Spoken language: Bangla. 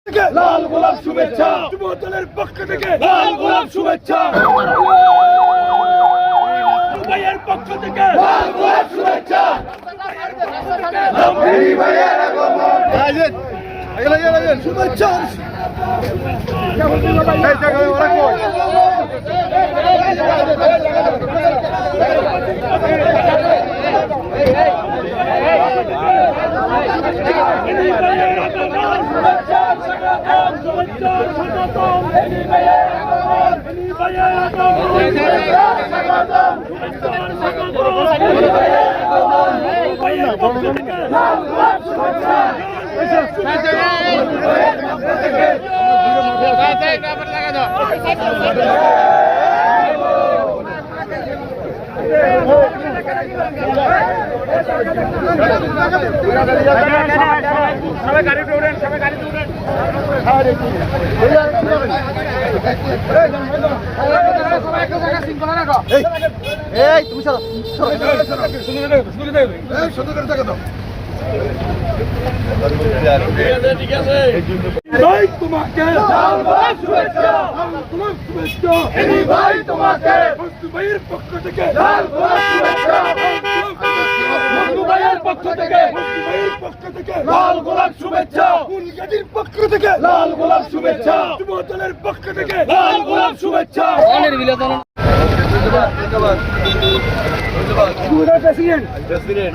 লাল গোলাপ শুভেচ্ছা যুব দলের পক্ষ থেকে লাল গোলাপ শুভেচ্ছা ভাইয়ের পক্ষ থেকে লাল গোলাপ শুভেচ্ছা ভাইয়ের আগমন শুভেচ্ছা সবাই গাড়িতে উঠেন সবাই গাড়িতে উঠেন এই তুমি চলো তোমাকে ভাই তোমাকে ভাইয়ের পক্ষ থেকে ভাইয়ের পক্ষ থেকে লাল গোলাপ শুভেচ্ছা ফুলগাজীর পক্ষ থেকে লাল গোলাপ শুভেচ্ছা যুব দলের পক্ষ থেকে লাল গোলাপ শুভেচ্ছা ধন্যবাদ প্রেসিডেন্ট